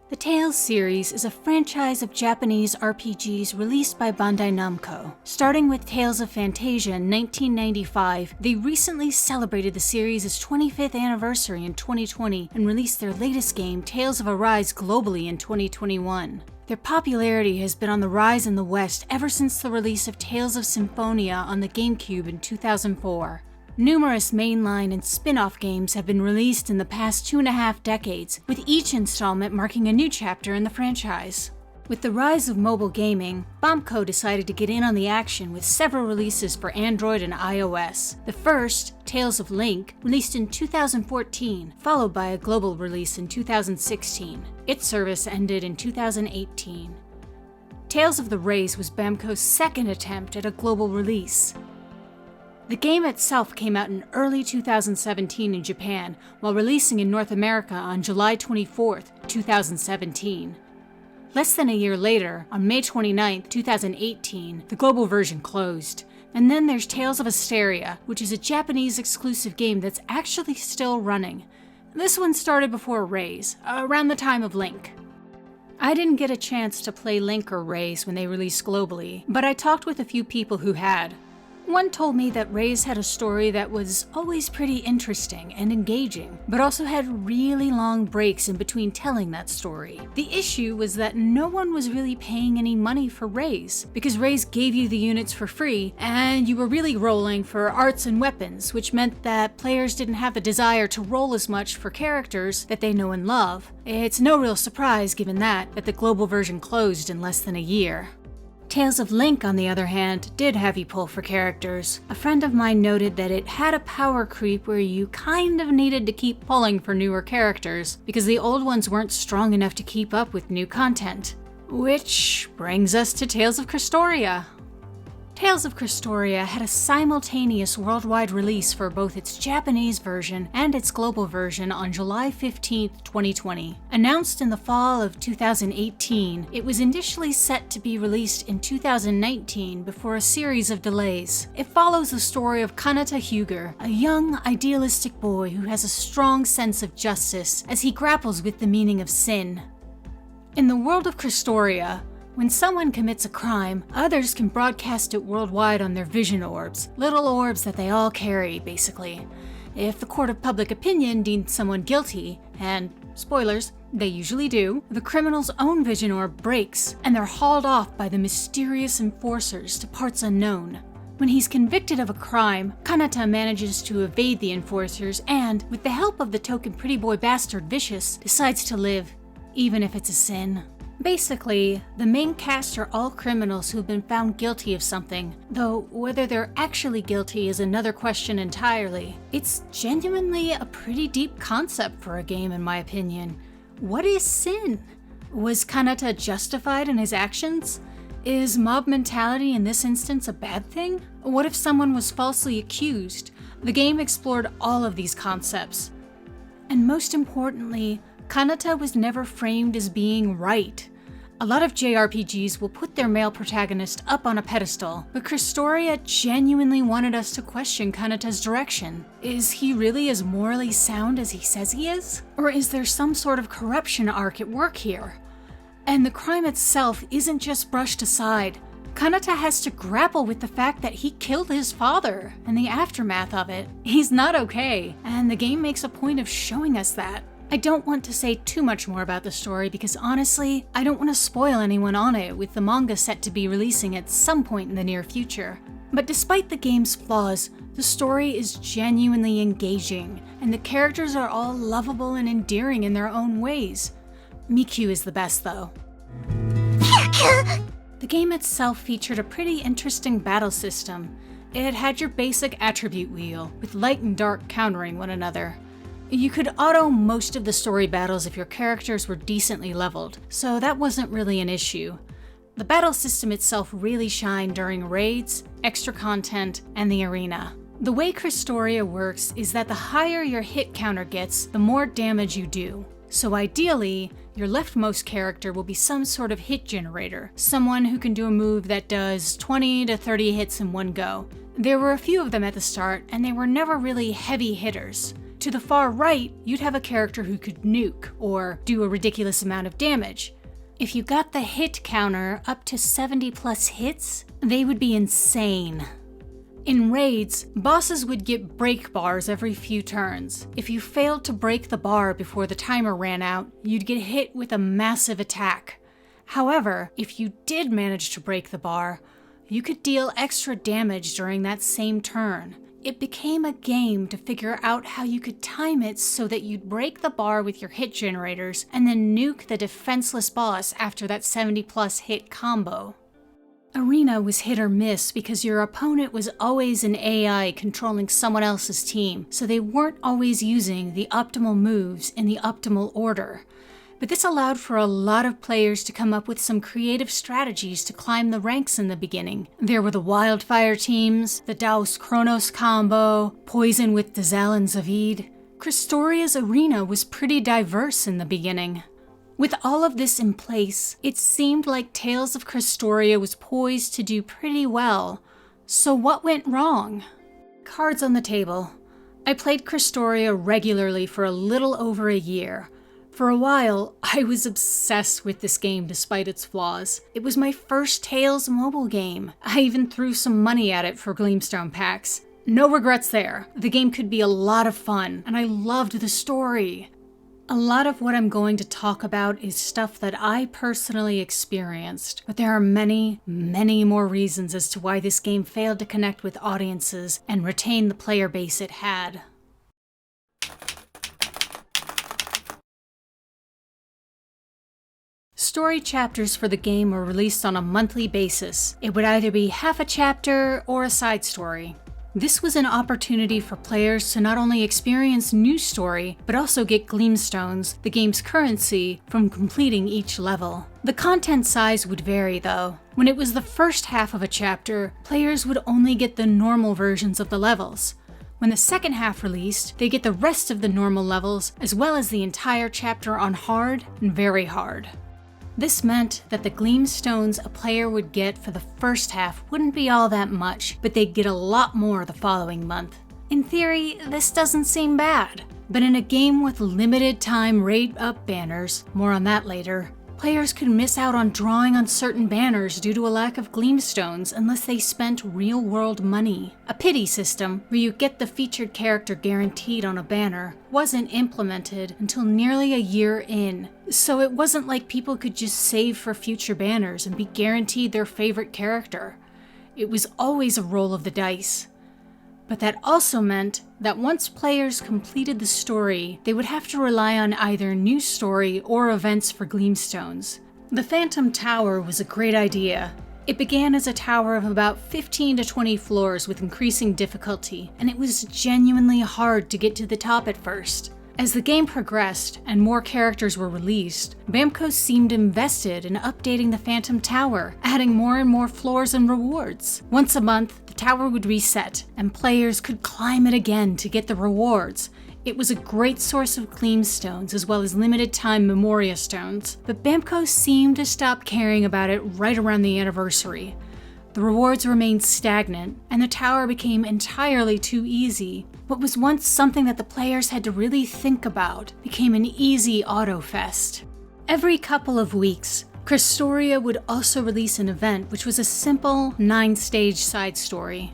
The Tales series is a franchise of Japanese RPGs released by Bandai Namco. Starting with Tales of Fantasia in 1995, they recently celebrated the series' 25th anniversary in 2020 and released their latest game, Tales of Arise, globally in 2021. Their popularity has been on the rise in the West ever since the release of Tales of Symphonia on the GameCube in 2004. Numerous mainline and spin-off games have been released in the past 2.5 decades, with each installment marking a new chapter in the franchise. With the rise of mobile gaming, Namco decided to get in on the action with several releases for Android and iOS. The first, Tales of Link, released in 2014, followed by a global release in 2016. Its service ended in 2018. Tales of the Rays was Namco's second attempt at a global release. The game itself came out in early 2017 in Japan, while releasing in North America on July 24, 2017. Less than a year later, on May 29, 2018, the global version closed. And then there's Tales of Crestoria, which is a Japanese exclusive game that's actually still running. This one started before Rays, around the time of Link. I didn't get a chance to play Link or Rays when they released globally, but I talked with a few people who had. One told me that Rays had a story that was always pretty interesting and engaging, but also had really long breaks in between telling that story. The issue was that no one was really paying any money for Rays, because Rays gave you the units for free, and you were really rolling for arts and weapons, which meant that players didn't have the desire to roll as much for characters that they know and love. It's no real surprise, given that the global version closed in less than a year. Tales of Link, on the other hand, did have you pull for characters. A friend of mine noted that it had a power creep where you kind of needed to keep pulling for newer characters, because the old ones weren't strong enough to keep up with new content. Which brings us to Tales of Crestoria. Tales of Crestoria had a simultaneous worldwide release for both its Japanese version and its global version on July 15, 2020. Announced in the fall of 2018, it was initially set to be released in 2019 before a series of delays. It follows the story of Kanata Hyuger, a young, idealistic boy who has a strong sense of justice as he grapples with the meaning of sin. In the world of Crestoria, when someone commits a crime, others can broadcast it worldwide on their vision orbs, little orbs that they all carry, basically. If the court of public opinion deems someone guilty, and spoilers, they usually do, the criminal's own vision orb breaks, and they're hauled off by the mysterious enforcers to parts unknown. When he's convicted of a crime, Kanata manages to evade the enforcers and, with the help of the token pretty boy bastard Vicious, decides to live, even if it's a sin. Basically, the main cast are all criminals who've been found guilty of something, though whether they're actually guilty is another question entirely. It's genuinely a pretty deep concept for a game, in my opinion. What is sin? Was Kanata justified in his actions? Is mob mentality in this instance a bad thing? What if someone was falsely accused? The game explored all of these concepts. And most importantly, Kanata was never framed as being right. A lot of JRPGs will put their male protagonist up on a pedestal, but Crestoria genuinely wanted us to question Kanata's direction. Is he really as morally sound as he says he is? Or is there some sort of corruption arc at work here? And the crime itself isn't just brushed aside. Kanata has to grapple with the fact that he killed his father, and the aftermath of it. He's not okay, and the game makes a point of showing us that. I don't want to say too much more about the story because honestly, I don't want to spoil anyone on it, with the manga set to be releasing at some point in the near future. But despite the game's flaws, the story is genuinely engaging, and the characters are all lovable and endearing in their own ways. Mikyu is the best though. The game itself featured a pretty interesting battle system. It had your basic attribute wheel, with light and dark countering one another. You could auto most of the story battles if your characters were decently leveled, so that wasn't really an issue. The battle system itself really shined during raids, extra content, and the arena. The way Crestoria works is that the higher your hit counter gets, the more damage you do. So ideally, your leftmost character will be some sort of hit generator, someone who can do a move that does 20 to 30 hits in one go. There were a few of them at the start, and they were never really heavy hitters. To the far right, you'd have a character who could nuke or do a ridiculous amount of damage. If you got the hit counter up to 70 plus hits, they would be insane. In raids, bosses would get break bars every few turns. If you failed to break the bar before the timer ran out, you'd get hit with a massive attack. However, if you did manage to break the bar, you could deal extra damage during that same turn. It became a game to figure out how you could time it so that you'd break the bar with your hit generators and then nuke the defenseless boss after that 70 plus hit combo. Arena was hit or miss because your opponent was always an AI controlling someone else's team, so they weren't always using the optimal moves in the optimal order. But this allowed for a lot of players to come up with some creative strategies to climb the ranks in the beginning. There were the Wildfire teams, the Daus Kronos combo, Poison with Dazal and Zavid. Crestoria's arena was pretty diverse in the beginning. With all of this in place, it seemed like Tales of Crestoria was poised to do pretty well. So what went wrong? Cards on the table. I played Crestoria regularly for a little over a year. For a while, I was obsessed with this game despite its flaws. It was my first Tales mobile game. I even threw some money at it for Gleamstone packs. No regrets there. The game could be a lot of fun, and I loved the story. A lot of what I'm going to talk about is stuff that I personally experienced, but there are many, many more reasons as to why this game failed to connect with audiences and retain the player base it had. Story chapters for the game were released on a monthly basis. It would either be half a chapter or a side story. This was an opportunity for players to not only experience new story, but also get Gleamstones, the game's currency, from completing each level. The content size would vary though. When it was the first half of a chapter, players would only get the normal versions of the levels. When the second half released, they get the rest of the normal levels, as well as the entire chapter on hard and very hard. This meant that the Gleamstones a player would get for the first half wouldn't be all that much, but they'd get a lot more the following month. In theory, this doesn't seem bad, but in a game with limited time rate-up banners, more on that later, players could miss out on drawing on certain banners due to a lack of Gleamstones unless they spent real-world money. A pity system, where you get the featured character guaranteed on a banner, wasn't implemented until nearly a year in, so it wasn't like people could just save for future banners and be guaranteed their favorite character. It was always a roll of the dice. But that also meant that once players completed the story, they would have to rely on either new story or events for Gleamstones. The Phantom Tower was a great idea. It began as a tower of about 15 to 20 floors with increasing difficulty, and it was genuinely hard to get to the top at first. As the game progressed and more characters were released, Namco seemed invested in updating the Phantom Tower, adding more and more floors and rewards. Once a month, the tower would reset, and players could climb it again to get the rewards. It was a great source of Gleamstones as well as limited time Memoria Stones, but Namco seemed to stop caring about it right around the anniversary. The rewards remained stagnant, and the tower became entirely too easy. What was once something that the players had to really think about became an easy auto-fest. Every couple of weeks, Crestoria would also release an event which was a simple 9-stage side story.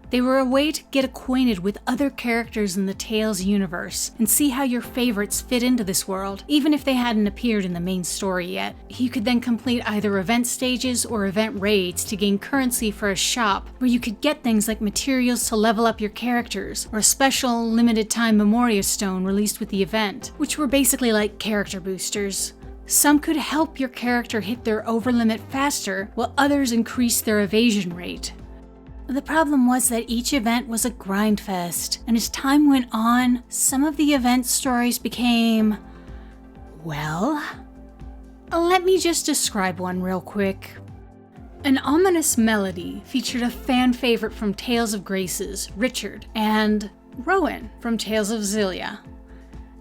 They were a way to get acquainted with other characters in the Tales universe and see how your favorites fit into this world, even if they hadn't appeared in the main story yet. You could then complete either event stages or event raids to gain currency for a shop, where you could get things like materials to level up your characters, or a special limited time Memoria Stone released with the event, which were basically like character boosters. Some could help your character hit their overlimit faster, while others increased their evasion rate. The problem was that each event was a grind fest, and as time went on, some of the event stories became, well, let me just describe one real quick. An ominous melody featured a fan favorite from Tales of Graces, Richard, and Rowan from Tales of Xillia.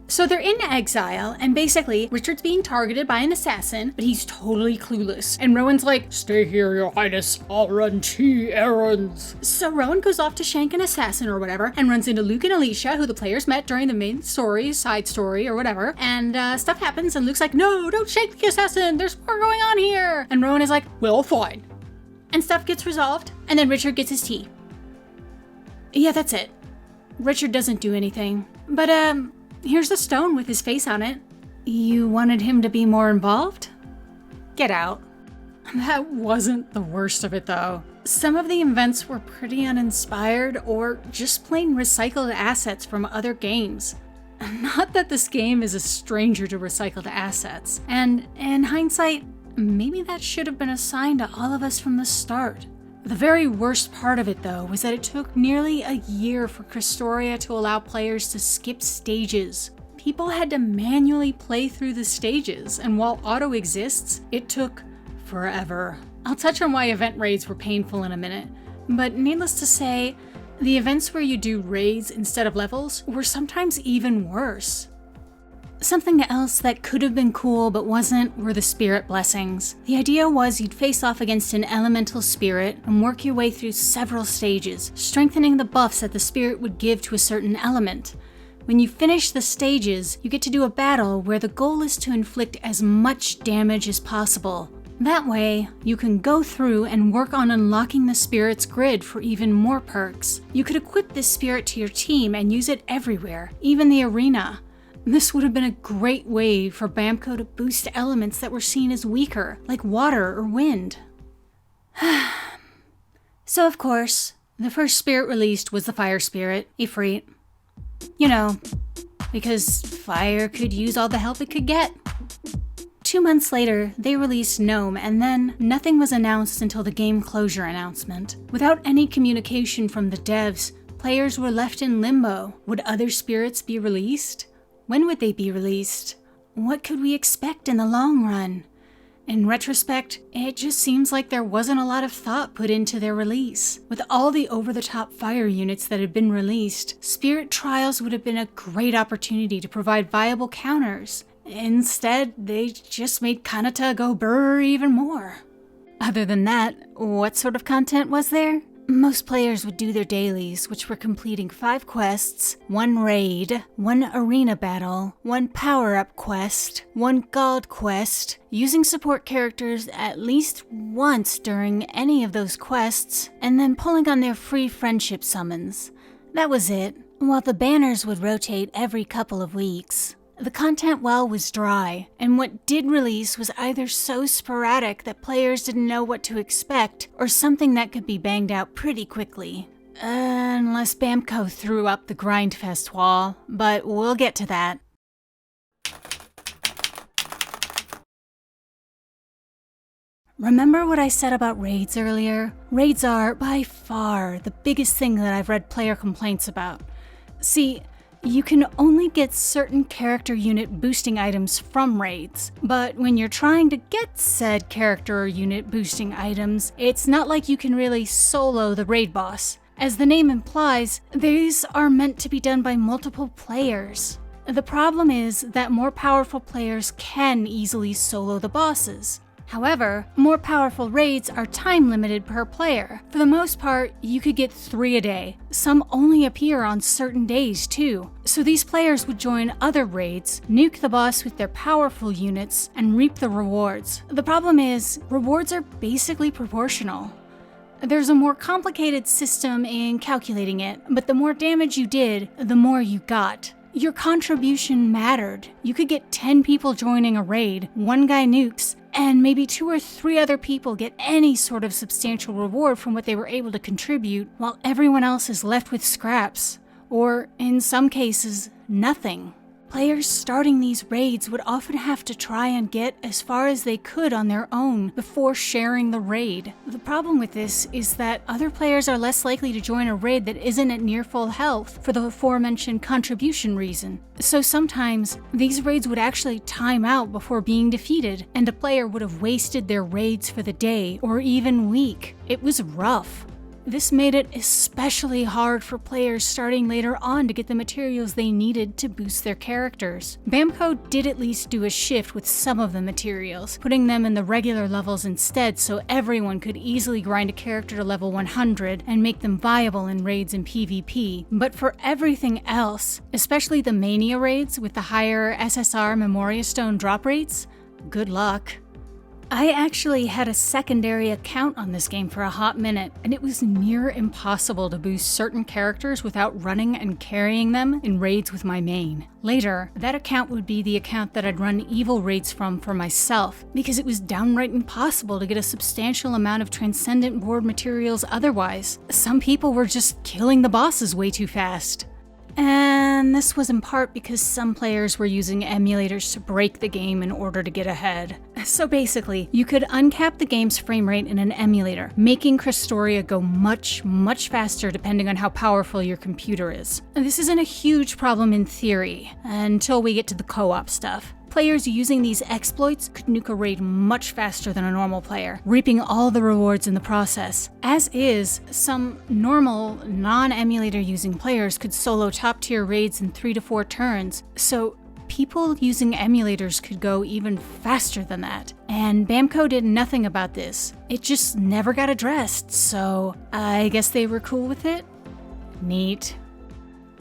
So they're in exile, and basically, Richard's being targeted by an assassin, but he's totally clueless. And Rowan's like, "Stay here, your highness, I'll run tea errands." So Rowan goes off to shank an assassin or whatever, and runs into Luke and Alicia, who the players met during the main story, side story, or whatever. And stuff happens, and Luke's like, "No, don't shank the assassin, there's more going on here." And Rowan is like, "Well, fine." And stuff gets resolved, and then Richard gets his tea. Yeah, that's it. Richard doesn't do anything. But, here's the stone with his face on it. You wanted him to be more involved? Get out. That wasn't the worst of it, though. Some of the events were pretty uninspired or just plain recycled assets from other games. Not that this game is a stranger to recycled assets. And in hindsight, maybe that should have been assigned to all of us from the start. The very worst part of it, though, was that it took nearly a year for Crestoria to allow players to skip stages. People had to manually play through the stages, and while auto exists, it took forever. I'll touch on why event raids were painful in a minute, but needless to say, the events where you do raids instead of levels were sometimes even worse. Something else that could have been cool but wasn't were the spirit blessings. The idea was you'd face off against an elemental spirit and work your way through several stages, strengthening the buffs that the spirit would give to a certain element. When you finish the stages, you get to do a battle where the goal is to inflict as much damage as possible. That way, you can go through and work on unlocking the spirit's grid for even more perks. You could equip this spirit to your team and use it everywhere, even the arena. This would have been a great way for Namco to boost elements that were seen as weaker, like water or wind. So of course, the first spirit released was the fire spirit, Ifrit. You know, because fire could use all the help it could get. 2 months later, they released Gnome, and then nothing was announced until the game closure announcement. Without any communication from the devs, players were left in limbo. Would other spirits be released? When would they be released? What could we expect in the long run? In retrospect, it just seems like there wasn't a lot of thought put into their release. With all the over-the-top fire units that had been released, Spirit Trials would have been a great opportunity to provide viable counters. Instead, they just made Kanata go brrr even more. Other than that, what sort of content was there? Most players would do their dailies, which were completing 5 quests, 1 raid, 1 arena battle, 1 power-up quest, 1 god quest, using support characters at least once during any of those quests, and then pulling on their free friendship summons. That was it, while the banners would rotate every couple of weeks. The content well was dry, and what did release was either so sporadic that players didn't know what to expect, or something that could be banged out pretty quickly. Unless Namco threw up the Grindfest wall, but we'll get to that. Remember what I said about raids earlier? Raids are, by far, the biggest thing that I've read player complaints about. See, you can only get certain character unit boosting items from raids, but when you're trying to get said character or unit boosting items, it's not like you can really solo the raid boss. As the name implies, these are meant to be done by multiple players. The problem is that more powerful players can easily solo the bosses. However, more powerful raids are time limited per player. For the most part, you could get 3 a day. Some only appear on certain days too. So these players would join other raids, nuke the boss with their powerful units, and reap the rewards. The problem is, rewards are basically proportional. There's a more complicated system in calculating it, but the more damage you did, the more you got. Your contribution mattered. You could get 10 people joining a raid, 1 guy nukes, and maybe 2 or 3 other people get any sort of substantial reward from what they were able to contribute, while everyone else is left with scraps, or in some cases, nothing. Players starting these raids would often have to try and get as far as they could on their own before sharing the raid. The problem with this is that other players are less likely to join a raid that isn't at near full health for the aforementioned contribution reason. So sometimes, these raids would actually time out before being defeated, and a player would have wasted their raids for the day or even week. It was rough. This made it especially hard for players starting later on to get the materials they needed to boost their characters. Namco did at least do a shift with some of the materials, putting them in the regular levels instead so everyone could easily grind a character to level 100 and make them viable in raids and PvP. But for everything else, especially the Mania raids with the higher SSR Memoria Stone drop rates, good luck. I actually had a secondary account on this game for a hot minute, and it was near impossible to boost certain characters without running and carrying them in raids with my main. Later, that account would be the account that I'd run evil raids from for myself, because it was downright impossible to get a substantial amount of Transcendent board materials otherwise. Some people were just killing the bosses way too fast. And this was in part because some players were using emulators to break the game in order to get ahead. So basically, you could uncap the game's frame rate in an emulator, making Crestoria go much faster depending on how powerful your computer is. And this isn't a huge problem in theory, until we get to the co-op stuff. Players using these exploits could nuke a raid much faster than a normal player, reaping all the rewards in the process. As is, some normal, non-emulator using players could solo top-tier raids in 3 to 4 turns, so people using emulators could go even faster than that. And Namco did nothing about this. It just never got addressed, so I guess they were cool with it? Neat.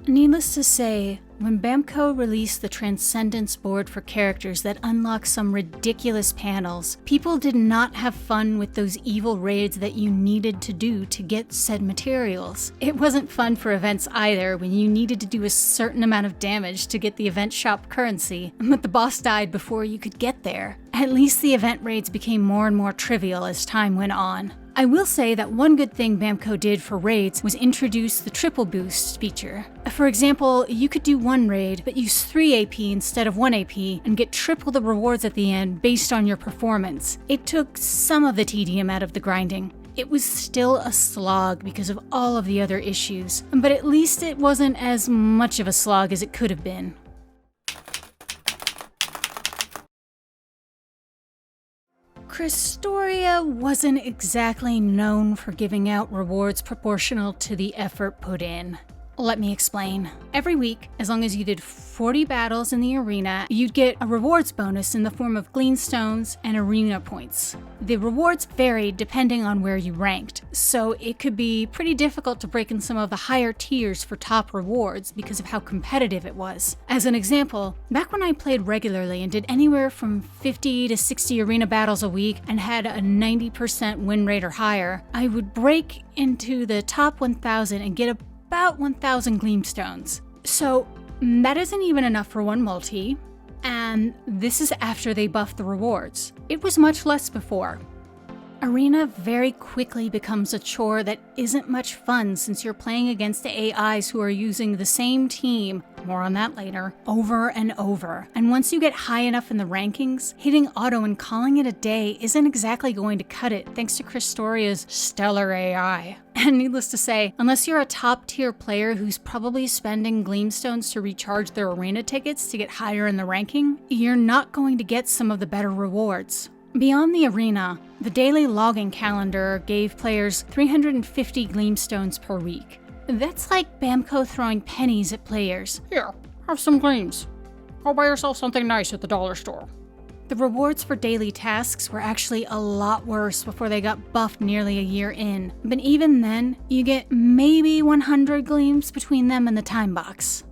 Needless to say, when Namco released the Transcendence board for characters that unlock some ridiculous panels, people did not have fun with those evil raids that you needed to do to get said materials. It wasn't fun for events either when you needed to do a certain amount of damage to get the event shop currency, but the boss died before you could get there. At least the event raids became more and more trivial as time went on. I will say that one good thing Namco did for raids was introduce the triple boost feature. For example, you could do one raid, but use 3 AP instead of 1 AP, and get triple the rewards at the end based on your performance. It took some of the tedium out of the grinding. It was still a slog because of all of the other issues, but at least it wasn't as much of a slog as it could have been. Crestoria wasn't exactly known for giving out rewards proportional to the effort put in. Let me explain. Every week, as long as you did 40 battles in the arena, you'd get a rewards bonus in the form of gleanstones and arena points. The rewards varied depending on where you ranked, so it could be pretty difficult to break in some of the higher tiers for top rewards because of how competitive it was. As an example, back when I played regularly and did anywhere from 50 to 60 arena battles a week and had a 90% win rate or higher, I would break into the top 1,000 and get about 1,000 gleamstones. So that isn't even enough for one multi, and this is after they buffed the rewards. It was much less before. Arena very quickly becomes a chore that isn't much fun since you're playing against the AIs who are using the same team, more on that later, over and over. And once you get high enough in the rankings, hitting auto and calling it a day isn't exactly going to cut it thanks to Crestoria's stellar AI. And needless to say, unless you're a top tier player who's probably spending gleamstones to recharge their arena tickets to get higher in the ranking, you're not going to get some of the better rewards. Beyond the arena, the daily logging calendar gave players 350 gleamstones per week. That's like Namco throwing pennies at players. Here, have some gleams. Go buy yourself something nice at the dollar store. The rewards for daily tasks were actually a lot worse before they got buffed nearly a year in, but even then, you get maybe 100 gleams between them and the time box.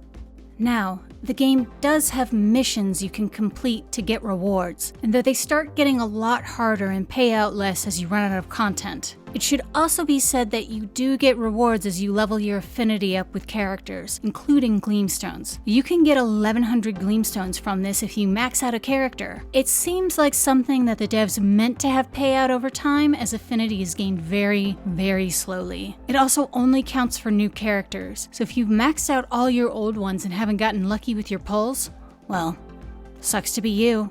Now, the game does have missions you can complete to get rewards, and though they start getting a lot harder and pay out less as you run out of content. It should also be said that you do get rewards as you level your affinity up with characters, including gleamstones. You can get 1100 gleamstones from this if you max out a character. It seems like something that the devs meant to have payout over time, as affinity is gained very, very slowly. It also only counts for new characters, so if you've maxed out all your old ones and haven't gotten lucky with your pulls, well, sucks to be you.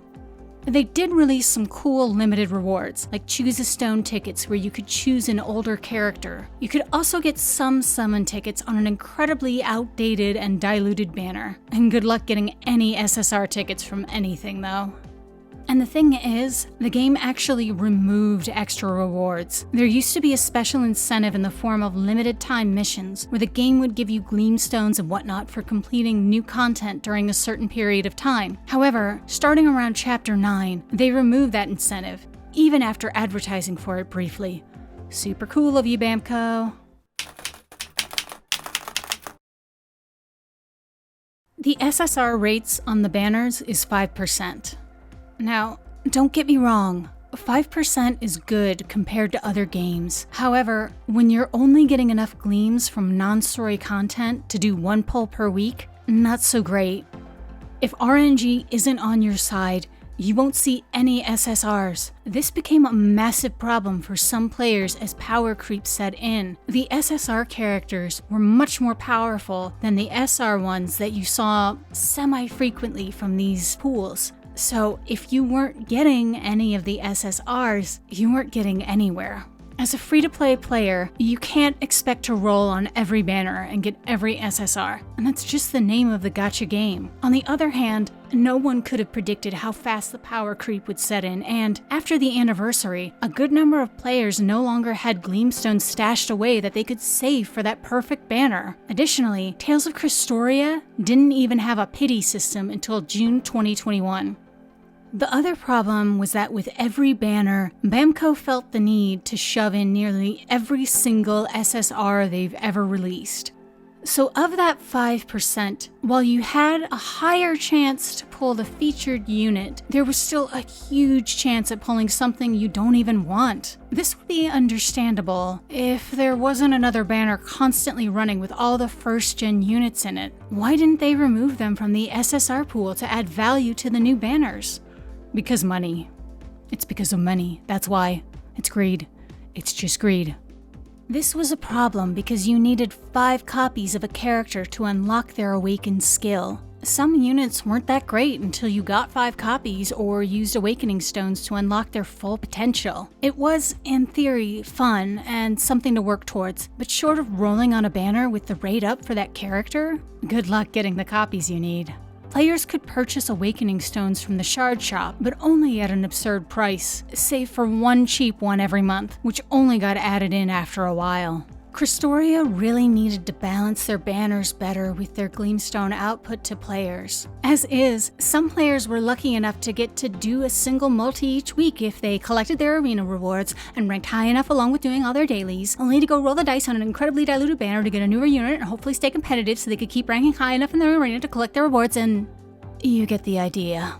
They did release some cool limited rewards, like Choose a Stone tickets where you could choose an older character. You could also get some summon tickets on an incredibly outdated and diluted banner. And good luck getting any SSR tickets from anything though. And the thing is, the game actually removed extra rewards. There used to be a special incentive in the form of limited time missions, where the game would give you gleamstones and whatnot for completing new content during a certain period of time. However, starting around Chapter 9, they removed that incentive, even after advertising for it briefly. Super cool of you, Namco. The SSR rates on the banners is 5%. Now, don't get me wrong, 5% is good compared to other games. However, when you're only getting enough gleams from non-story content to do 1 pull per week, not so great. If RNG isn't on your side, you won't see any SSRs. This became a massive problem for some players as power creep set in. The SSR characters were much more powerful than the SR ones that you saw semi-frequently from these pools. So if you weren't getting any of the SSRs, you weren't getting anywhere. As a free-to-play player, you can't expect to roll on every banner and get every SSR, and that's just the name of the gacha game. On the other hand, no one could have predicted how fast the power creep would set in, and after the anniversary, a good number of players no longer had gleamstones stashed away that they could save for that perfect banner. Additionally, Tales of Crestoria didn't even have a pity system until June 2021. The other problem was that with every banner, Namco felt the need to shove in nearly every single SSR they've ever released. So of that 5%, while you had a higher chance to pull the featured unit, there was still a huge chance at pulling something you don't even want. This would be understandable if there wasn't another banner constantly running with all the first-gen units in it. Why didn't they remove them from the SSR pool to add value to the new banners? Because money. It's because of money. That's why. It's greed. It's just greed. This was a problem because you needed 5 copies of a character to unlock their awakened skill. Some units weren't that great until you got 5 copies or used awakening stones to unlock their full potential. It was, in theory, fun and something to work towards, but short of rolling on a banner with the rate up for that character, good luck getting the copies you need. Players could purchase awakening stones from the shard shop, but only at an absurd price, save for 1 cheap one every month, which only got added in after a while. Crestoria really needed to balance their banners better with their gleamstone output to players. As is, some players were lucky enough to get to do a single multi each week if they collected their arena rewards and ranked high enough along with doing all their dailies, only to go roll the dice on an incredibly diluted banner to get a newer unit and hopefully stay competitive so they could keep ranking high enough in their arena to collect their rewards, and you get the idea.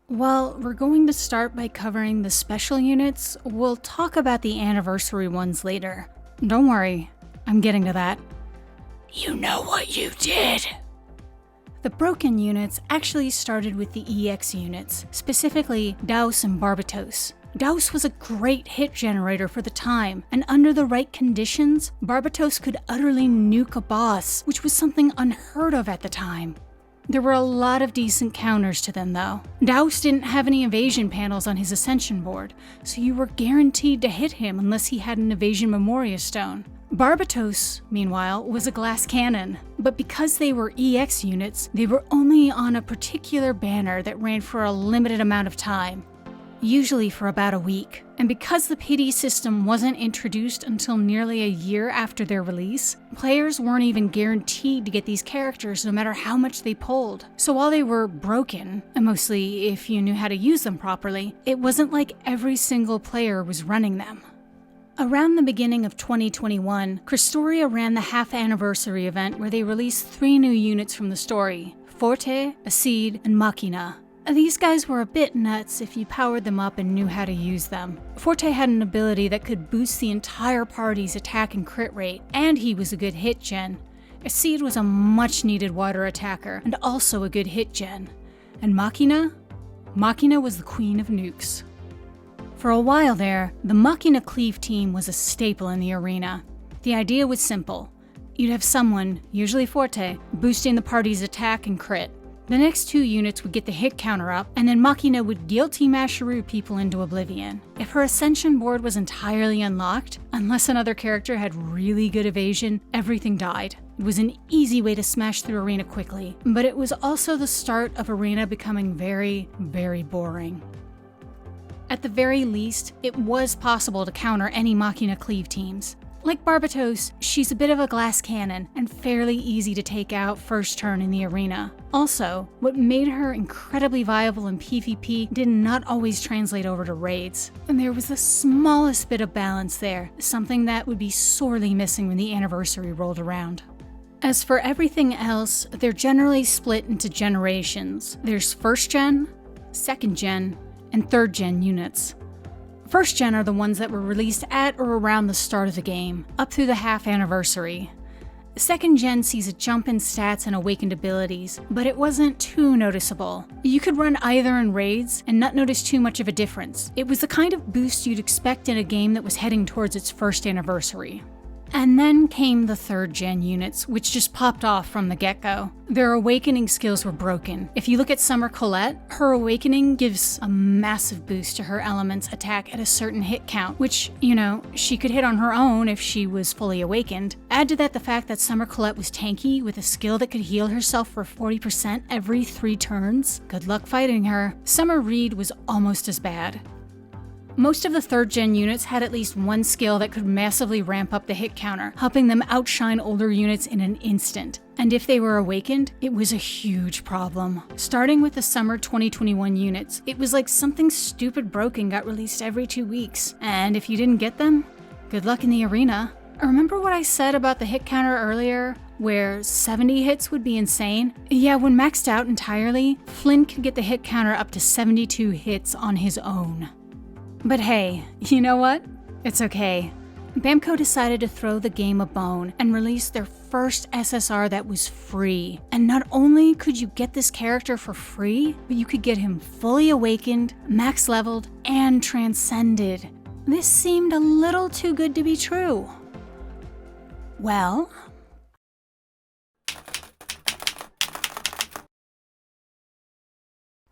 While we're going to start by covering the special units, we'll talk about the anniversary ones later. Don't worry, I'm getting to that. You know what you did! The broken units actually started with the EX units, specifically Daus and Barbatos. Daus was a great hit generator for the time, and under the right conditions, Barbatos could utterly nuke a boss, which was something unheard of at the time. There were a lot of decent counters to them though. Daus didn't have any evasion panels on his Ascension board, so you were guaranteed to hit him unless he had an evasion Memoria stone. Barbatos, meanwhile, was a glass cannon, but because they were EX units, they were only on a particular banner that ran for a limited amount of time, usually for about a week. And because the pity system wasn't introduced until nearly a year after their release, players weren't even guaranteed to get these characters no matter how much they pulled. So while they were broken, and mostly if you knew how to use them properly, it wasn't like every single player was running them. Around the beginning of 2021, Crestoria ran the half anniversary event where they released 3 new units from the story: Forte, Acid, and Machina. These guys were a bit nuts if you powered them up and knew how to use them. Forte had an ability that could boost the entire party's attack and crit rate, and he was a good hit gen. Acid was a much needed water attacker, and also a good hit gen. And Machina? Machina was the queen of nukes. For a while there, the Machina Cleave team was a staple in the arena. The idea was simple. You'd have someone, usually Forte, boosting the party's attack and crit. The next 2 units would get the hit counter up, and then Machina would guilty masharoo people into oblivion. If her Ascension board was entirely unlocked, unless another character had really good evasion, everything died. It was an easy way to smash through Arena quickly, but it was also the start of Arena becoming very, very boring. At the very least, it was possible to counter any Machina Cleave teams. Like Barbatos, she's a bit of a glass cannon and fairly easy to take out first turn in the arena. Also, what made her incredibly viable in PvP did not always translate over to raids, and there was the smallest bit of balance there, something that would be sorely missing when the anniversary rolled around. As for everything else, they're generally split into generations. There's first gen, second gen, and third gen units. First gen are the ones that were released at or around the start of the game, up through the half anniversary. Second gen sees a jump in stats and awakened abilities, but it wasn't too noticeable. You could run either in raids and not notice too much of a difference. It was the kind of boost you'd expect in a game that was heading towards its first anniversary. And then came the third gen units, which just popped off from the get-go. Their awakening skills were broken. If you look at Summer Colette, her awakening gives a massive boost to her element's attack at a certain hit count, which, she could hit on her own if she was fully awakened. Add to that the fact that Summer Colette was tanky with a skill that could heal herself for 40% every 3 turns. Good luck fighting her. Summer Reed was almost as bad. Most of the third gen units had at least one skill that could massively ramp up the hit counter, helping them outshine older units in an instant. And if they were awakened, it was a huge problem. Starting with the summer 2021 units, it was like something stupid broken got released every 2 weeks. And if you didn't get them, good luck in the arena. Remember what I said about the hit counter earlier? Where 70 hits would be insane? Yeah, when maxed out entirely, Flynn could get the hit counter up to 72 hits on his own. But hey, you know what? It's okay. Namco decided to throw the game a bone and release their first SSR that was free. And not only could you get this character for free, but you could get him fully awakened, max leveled, and transcended. This seemed a little too good to be true. Well,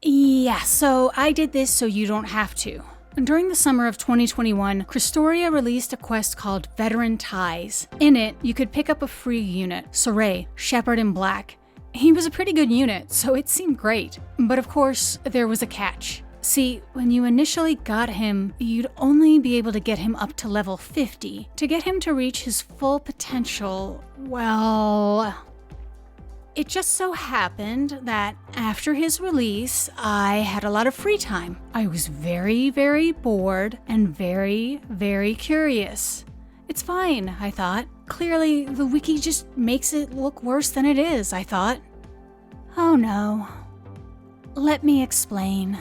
yeah, so I did this so you don't have to. During the summer of 2021, Crestoria released a quest called Veteran Ties. In it, you could pick up a free unit, Sorey, Shepherd in Black. He was a pretty good unit, so it seemed great. But of course, there was a catch. See, when you initially got him, you'd only be able to get him up to level 50. To get him to reach his full potential, well... It just so happened that after his release, I had a lot of free time. I was very, very bored and very, very curious. It's fine, I thought. Clearly, the wiki just makes it look worse than it is, I thought. Oh no. Let me explain.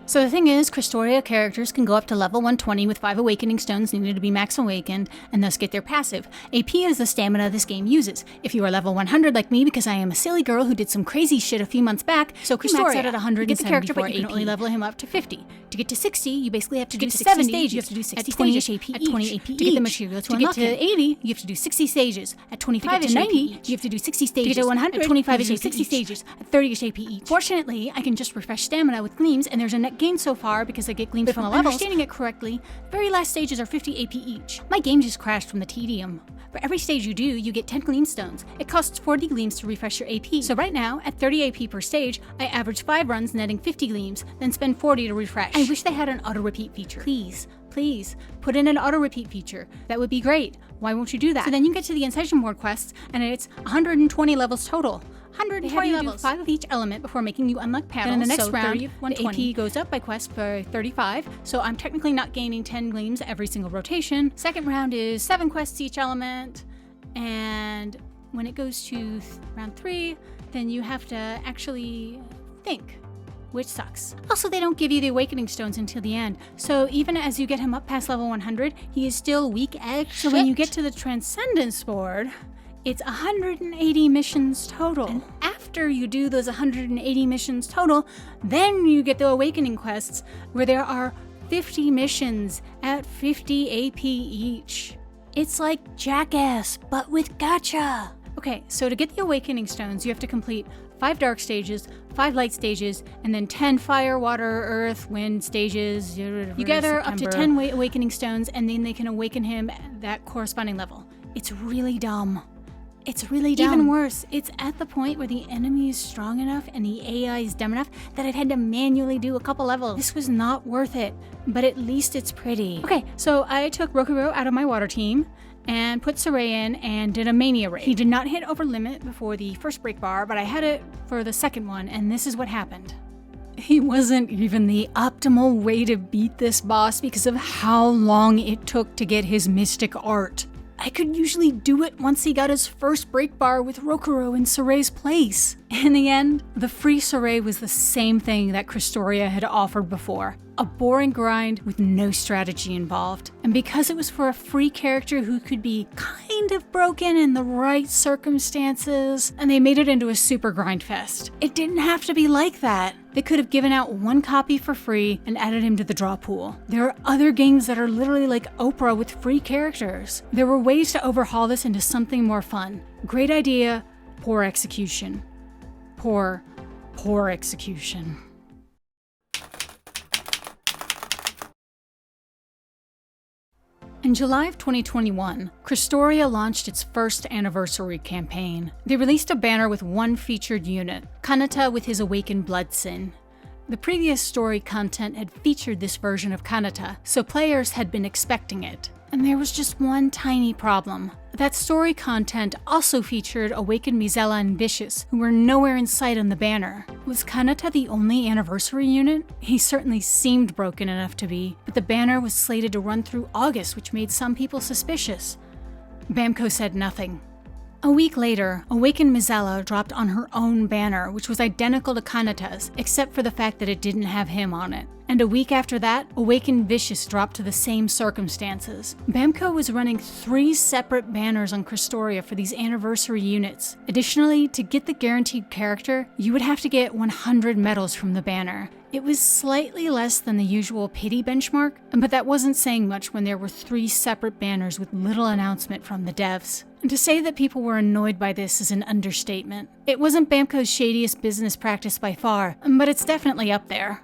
So the thing is, Crestoria characters can go up to level 120 with 5 awakening stones needed to be max awakened, and thus get their passive. AP is the stamina this game uses. If you are level 100 like me, because I am a silly girl who did some crazy shit a few months back, so Crestoria, max out at 100, get the character, but you can only level him up to 50. To get to 60, you basically have to do 60 stages. You have to do 60 stages at 20 AP each. To get the material to unlock it. To get to 80, you have to do 60 stages. At 25-ish AP each, you have to do 60 stages. To get to 100, at 25-ish AP 60 stages. At 30-ish AP each. Fortunately, I can just refresh stamina with gleams, and there's a net gain so far because I get gleams from the levels. Understanding it correctly, the very last stages are 50 AP each. My game just crashed from the tedium. For every stage you do, you get 10 gleam stones. It costs 40 gleams to refresh your AP. So right now, at 30 AP per stage, I average 5 runs netting 50 gleams, then spend 40 to refresh. I wish they had an auto-repeat feature. Please, put in an auto-repeat feature. That would be great. Why won't you do that? So then you get to the Incision Board quests, and it's 120 levels total. 120 levels. 5 of each element before making you unlock paddles. Then in the next round, the AP goes up by quest for 35, so I'm technically not gaining 10 gleams every single rotation. Second round is 7 quests each element, and when it goes to round 3, then you have to actually think, which sucks. Also, they don't give you the awakening stones until the end, so even as you get him up past level 100, he is still weak as shit. So when you get to the Transcendence board, it's 180 missions total. And after you do those 180 missions total, then you get the awakening quests, where there are 50 missions at 50 AP each. It's like Jackass, but with gacha. Okay, so to get the awakening stones, you have to complete 5 dark stages, 5 light stages, and then 10 fire, water, earth, wind stages. You gather up to 10 awakening stones, and then they can awaken him at that corresponding level. It's really dumb. It's really dumb. Even worse, it's at the point where the enemy is strong enough and the AI is dumb enough that I'd had to manually do a couple levels. This was not worth it, but at least it's pretty. Okay, so I took Rokurou out of my water team and put Sorey in and did a mania raid. He did not hit over limit before the first break bar, but I had it for the second one, and this is what happened. He wasn't even the optimal way to beat this boss because of how long it took to get his mystic art. I could usually do it once he got his first break bar with Rokurou in Sorey's place. In the end, the free Sorey was the same thing that Crestoria had offered before. A boring grind with no strategy involved. And because it was for a free character who could be kind of broken in the right circumstances, and they made it into a super grind fest. It didn't have to be like that. They could have given out one copy for free and added him to the draw pool. There are other games that are literally like Oprah with free characters. There were ways to overhaul this into something more fun. Great idea, poor execution. Poor execution. In July of 2021, Crestoria launched its first anniversary campaign. They released a banner with one featured unit, Kanata with his awakened blood sin. The previous story content had featured this version of Kanata, so players had been expecting it. And there was just one tiny problem. That story content also featured awakened Mizella and Vicious, who were nowhere in sight on the banner. Was Kanata the only anniversary unit? He certainly seemed broken enough to be, but the banner was slated to run through August, which made some people suspicious. Namco said nothing. A week later, awakened Mizella dropped on her own banner, which was identical to Kanata's, except for the fact that it didn't have him on it. And a week after that, awakened Vicious dropped to the same circumstances. Namco was running 3 separate banners on Crestoria for these anniversary units. Additionally, to get the guaranteed character, you would have to get 100 medals from the banner. It was slightly less than the usual pity benchmark, but that wasn't saying much when there were 3 separate banners with little announcement from the devs. And to say that people were annoyed by this is an understatement. It wasn't Namco's shadiest business practice by far, but it's definitely up there.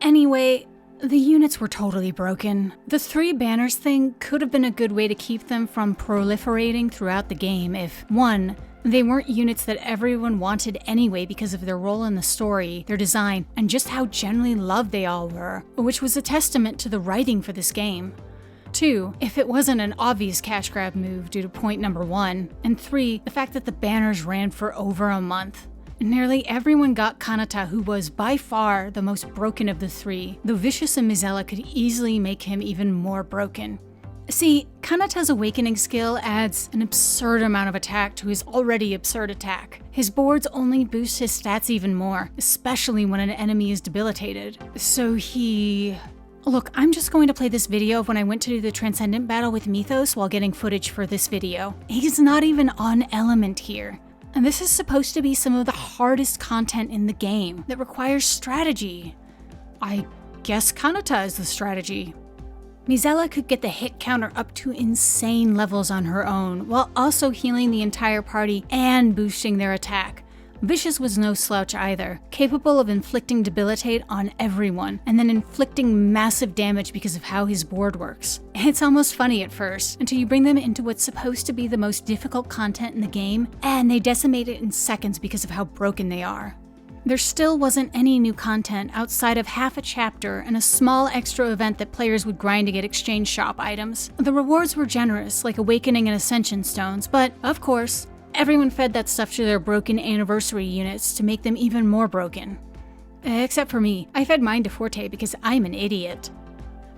Anyway, the units were totally broken. The 3 banners thing could have been a good way to keep them from proliferating throughout the game if, 1, they weren't units that everyone wanted anyway because of their role in the story, their design, and just how generally loved they all were, which was a testament to the writing for this game. 2, if it wasn't an obvious cash grab move due to point number 1. And 3, the fact that the banners ran for over a month. Nearly everyone got Kanata, who was by far the most broken of the 3, though Vicious and Mizella could easily make him even more broken. See, Kanata's awakening skill adds an absurd amount of attack to his already absurd attack. His boards only boost his stats even more, especially when an enemy is debilitated. So Look, I'm just going to play this video of when I went to do the Transcendent battle with Mythos while getting footage for this video. He's not even on Element here. And this is supposed to be some of the hardest content in the game that requires strategy. I guess Kanata is the strategy. Mizella could get the hit counter up to insane levels on her own, while also healing the entire party and boosting their attack. Vicious was no slouch either, capable of inflicting debilitate on everyone, and then inflicting massive damage because of how his board works. It's almost funny at first, until you bring them into what's supposed to be the most difficult content in the game, and they decimate it in seconds because of how broken they are. There still wasn't any new content outside of half a chapter and a small extra event that players would grind to get exchange shop items. The rewards were generous, like Awakening and Ascension Stones, but, of course, everyone fed that stuff to their broken anniversary units to make them even more broken. Except for me. I fed mine to Forte because I'm an idiot.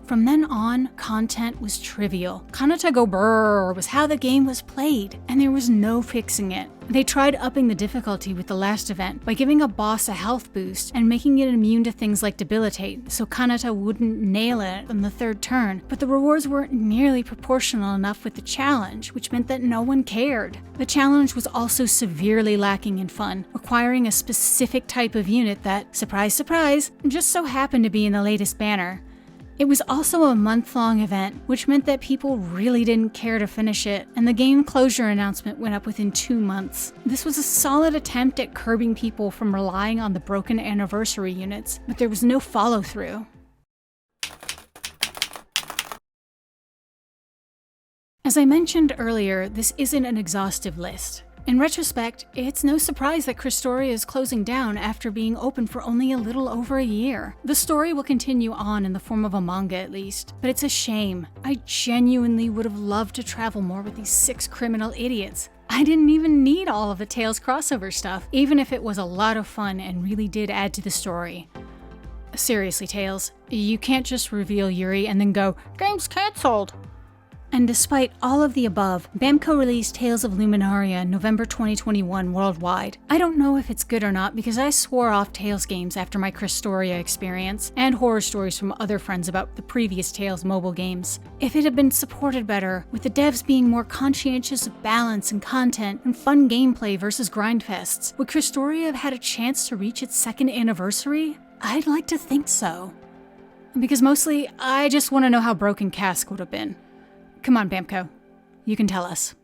From then on, content was trivial. Kanata go brrrr was how the game was played, and there was no fixing it. They tried upping the difficulty with the last event by giving a boss a health boost and making it immune to things like debilitate, so Kanata wouldn't nail it on the 3rd turn, but the rewards weren't nearly proportional enough with the challenge, which meant that no one cared. The challenge was also severely lacking in fun, requiring a specific type of unit that, surprise surprise, just so happened to be in the latest banner. It was also a month-long event, which meant that people really didn't care to finish it, and the game closure announcement went up within 2 months. This was a solid attempt at curbing people from relying on the broken anniversary units, but there was no follow-through. As I mentioned earlier, this isn't an exhaustive list. In retrospect, it's no surprise that Crestoria is closing down after being open for only a little over a year. The story will continue on in the form of a manga at least, but it's a shame. I genuinely would have loved to travel more with these 6 criminal idiots. I didn't even need all of the Tales crossover stuff, even if it was a lot of fun and really did add to the story. Seriously, Tales, you can't just reveal Yuri and then go, "Game's cancelled!" And despite all of the above, Namco released Tales of Luminaria in November 2021 worldwide. I don't know if it's good or not because I swore off Tales games after my Crestoria experience, and horror stories from other friends about the previous Tales mobile games. If it had been supported better, with the devs being more conscientious of balance and content and fun gameplay versus grindfests, would Crestoria have had a chance to reach its 2nd anniversary? I'd like to think so. Because mostly, I just want to know how broken Cask would have been. Come on, Namco. You can tell us.